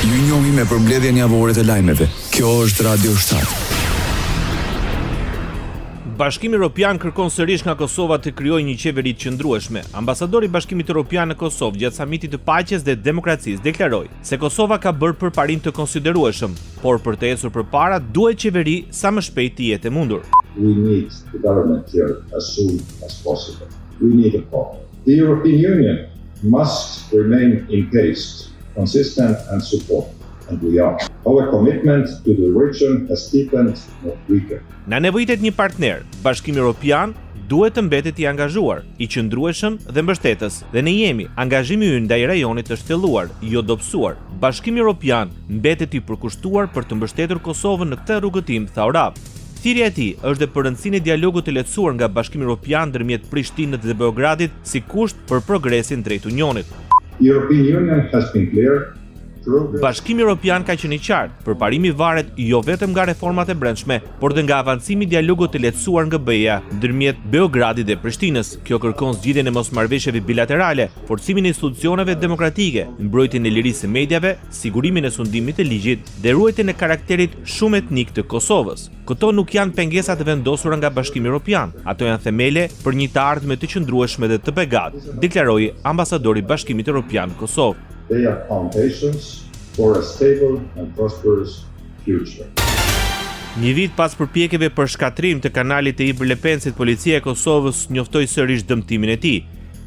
Ju njohim me përmbledhjen javore të lajmeve. Kjo është Radio 7. Bashkimi Evropian kërkon sërish nga Kosova të krijojë një qeveri të qëndrueshme. Ambasadori i Bashkimit Evropian në Kosovë gjatë samitit të paqes dhe demokracisë deklaroi se Kosova ka bërë përparim të konsiderueshëm, por për të ecur përpara duhet qeveri sa më shpejt të jetë e mundur. We need the government here as soon as possible. We need a partner. The European Union must remain engaged, consistent and support, and we are. Our commitment to the region has deepened, not weakened. Na nevojitet një partner, Bashkimi Evropian duhet të mbetet i angazhuar, i qëndrueshëm dhe mbështetës. Dhe ne jemi, angazhimi ynë ndaj rajonit është thelluar, jo dobësuar. Bashkimi Evropian mbetet i përkushtuar për të mbështetur Kosovën në këtë rrugëtim, tha Orab. Thirrja e tij është dhe për rëndësinë e dialogut të lehtësuar nga Bashkimi Evropian ndërmjet Prishtinës dhe Beogradit si kusht për progresin drejt Unionit. European Union has been clear. Bashkimi Evropian ka qenë i qartë, përparimi varet jo vetëm nga reformat e brendshme, por dhe nga avancimi i dialogut të lehtësuar nga BE-ja ndërmjet Beogradit dhe Prishtinës. Kjo kërkon zgjidhjen e mosmarrëveshjeve bilaterale, forcimin e institucioneve demokratike, mbrojtjen e lirisë së mediave, sigurimin e sundimit të ligjit dhe ruajtjen e karakterit shumë etnik të Kosovës. Këto nuk janë pengesa të vendosura nga Bashkimi Evropian, ato janë themele për një të ardhme të qëndrueshme dhe të begatë, deklaroi ambasadori i Bashkimit Evropian në Kosovë. They are foundations for a stable and prosperous future. Një vit pas përpjekjeve për shkatrim të kanalit të Iber Lepensit, policia e Kosovës njoftoi sërish dëmtimin e tij.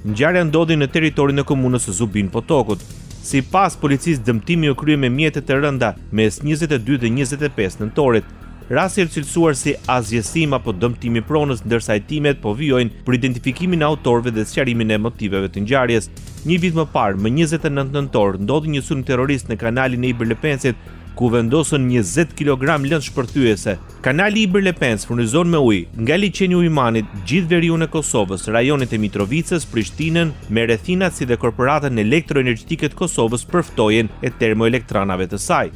Ngjarja ndodhi në territorin e komunës së Zubin Potokut. Sipas policisë, dëmtimi u krye me mjete të rënda mes 22 dhe 25 nëntorit. Rasti është cilësuar si azjesim apo dëmtimi pronës, ndërsa hetimet po vijojnë për identifikimin e autorëve dhe sqarimin e motiveve të ngjarjes. Një vit më parë, më 29 nëntor, ndodhi një sulm terrorist në kanalin e Iber Lepensit, ku vendosën 20 kg lëndë shpërthyese. Kanali Iber Lepens furnizon me ujë nga liçeni Ujmanit gjithë veriun e Kosovës, rajonet e Mitrovicës, Prishtinën, me rrethinat si dhe korporatën elektroenergjetike të Kosovës për ftojen e termoelektranave të saj.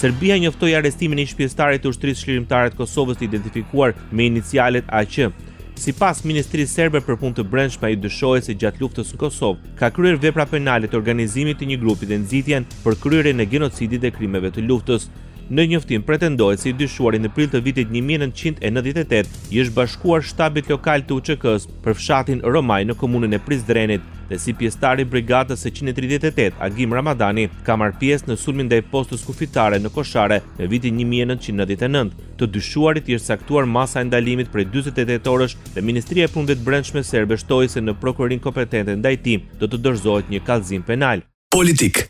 Serbia njoftoi arrestimin e një shpjestarit të ushtrisë çlirimtare të Kosovës të identifikuar me inicialet AQ. Sipas Ministrisë Serbe për Punë të Brendshme, ai dyshohet se gjatë luftës në Kosovë ka kryer vepra penale të organizimit të një grupi dhe nxitjen për kryerjen e genocidit dhe krimeve të luftës. Në njoftim pretendohet se i dyshuari në prill të vitit 1998 i është bashkuar shtabit lokal të UÇK-s për fshatin Romaj në komunën e Prizrenit dhe si pjesëtar i brigadës së 138 Agim Ramadani ka marrë pjesë në sulmin ndaj postës kufitare në Koshare në vitin 1999. Të dyshuarit i është saktuar masa e ndalimit prej 48 orësh dhe Ministria e Punëve të Brendshme serbe shtoi se në prokurorinë kompetente ndaj tij do të dorëzohet një kallëzim penal. Politik.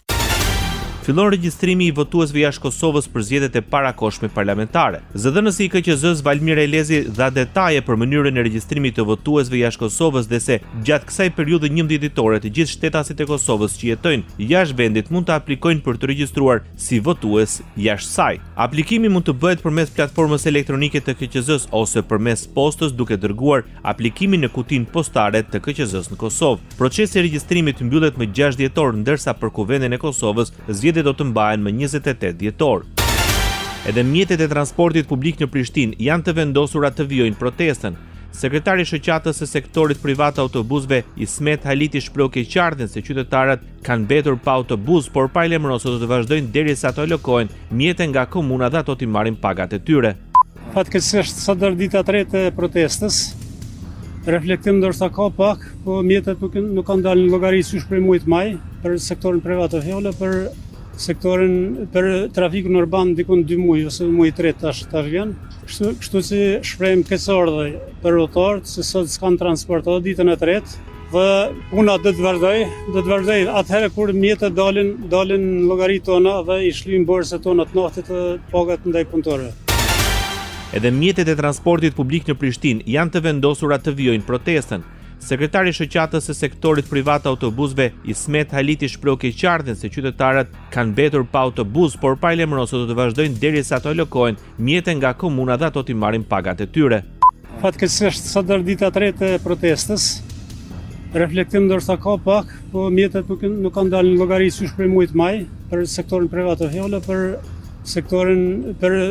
Fillon regjistrimi i votuesve jashtë Kosovës për zgjedhjet e parakohshme parlamentare. Zëdhënësi i KQZ-s Valmir Elezi dha detaje për mënyrën e regjistrimit të votuesve jashtë Kosovës dhe se gjatë kësaj periudhe 11 ditore të gjithë shtetasit e Kosovës që jetojnë jashtë vendit mund të aplikojnë për të regjistruar si votues jashtë saj. Aplikimi mund të bëhet përmes platformës elektronike të KQZ-s ose përmes postës duke dërguar aplikimin në kutinë postare të KQZ-s në Kosovë. Procesi i regjistrimit mbyllet më 6 dhjetor, ndërsa për kuvendin e Kosovës zgjedhjet do të mbahen më 28 dhjetor. Edhe mjetet e transportit publik në Prishtinë janë të vendosura të vijojnë protestën. Sekretari i shoqatës së sektorit privat të autobusëve Ismet Haliti shpreu keqardhjen se qytetarët kanë mbetur pa autobus, por paralajmëron se do të vazhdojnë derisa të alokohen mjete nga komuna dhe ato t'i marrin pagat e tyre. Fatkeqësisht sot është dita e tretë e protestës. Reflektim ndoshta ka pak, po mjetet nuk kanë dalë në llogari si prej muajit maj për sektorin privat të fjolla, për trafikun urban dikon 2 muaj ose muaj 3 tash vjen. Kështu si shprehim keqësordhje për rrotarët se sot s'kan transport edhe ditën e tretë. Dhe puna do të vazhdoj atëherë kur mjetet dalin në llogaritë tona dhe i shlym borset tona të natit të pagat ndaj punëtorëve. Edhe mjetet e transportit publik në Prishtinë janë të vendosura të vijojnë protestën. Sekretari i shoqatës së sektorit privat të autobusëve Ismet Haliti shpreu keqardhjen se qytetarët kanë mbetur pa autobus, por paralajmëron se do të vazhdojnë derisa të alokohen mjete nga komuna dhe ato t'i marrin pagat e tyre. Fatkeqësisht sot është dita e tretë e protestës. Reflektim ndoshta ka pak, po mjetet nuk kanë dalë në llogari si prej muajit maj për sektorin privat të fjolla, për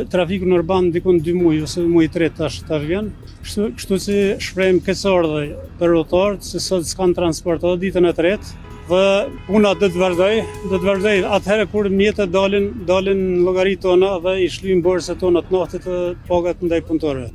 trafikun urban dikon 2 muaj ose muaj 3 tash vjen. Kështu si shprehim keqësordhje për rrotarët se sot s'kan transport edhe ditën e tretë. Dhe puna do të vazhdoj atëherë kur mjetët dalin llogaritë tona dhe i shlyjnë borset tona të natit të pagat ndaj punëtorëve.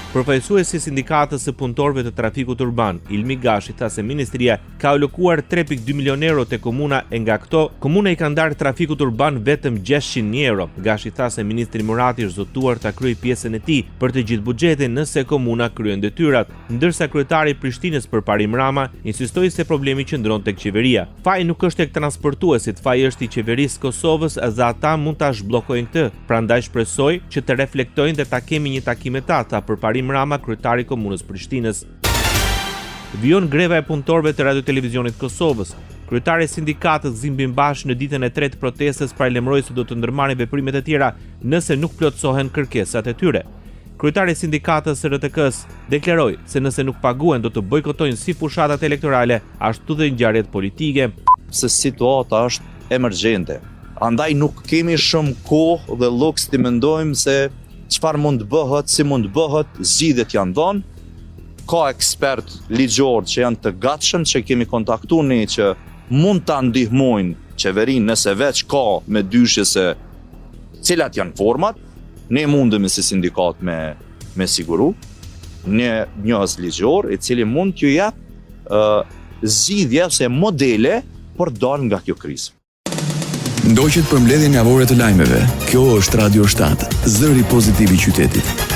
Përfaqësuesi i sindikatës së punëtorëve të trafikut urban, Ilmi Gashi, tha se ministria ka alokuar 3.2 milion euro te komuna e nga këto, komuna i ka ndarë trafikut urban vetëm 600.000 euro. Gashi tha se ministri Murati është zotuar ta kryejë pjesën e tij për të gjithë buxhetin nëse komuna kryen detyrat, ndërsa kryetari i Prishtinës Përparim Rama insistoi se problemi qëndron tek qeveria. Faji nuk është tek transportuesit, faji është i qeverisë Kosovës dhe ata mund ta zhbllokojnë këtë. Prandaj shpresoj që të reflektojnë dhe ta kemi një takim me ta, tha Përparim Rama, kryetari i komunës Prishtinës. Vijon greva e punëtorëve të Radio Televizionit Kosovës. Kryetari i sindikatës Zimbin Bash në ditën e tretë protestës paralajmëroi se do të ndërmarrin veprimet e tjera nëse nuk plotësohen kërkesat e tyre. Kryetari i sindikatës së RTK-s deklaroi se nëse nuk paguhen do të bojkotojnë si fushatat elektorale, ashtu dhe ngjarjet politike. Se situata është emergjente. Andaj nuk kemi shumë kohë dhe luks të mendojmë se çfarë mund të bëhet, si mund të bëhet, zgjidhjet janë dhënë. Ka ekspert ligjor që janë të gatshëm, që kemi kontaktuar ne që mund ta ndihmojnë qeverinë nëse veç ka me dyshje se cilat janë format. Ne mundemi si sindikat me siguru një njohës ligjor i cili mund t'ju jap zgjidhje ose modele për dalë nga kjo krizë. Ndoqet për mbledhjen javore të lajmeve. Kjo është Radio 7, zëri pozitiv i qytetit.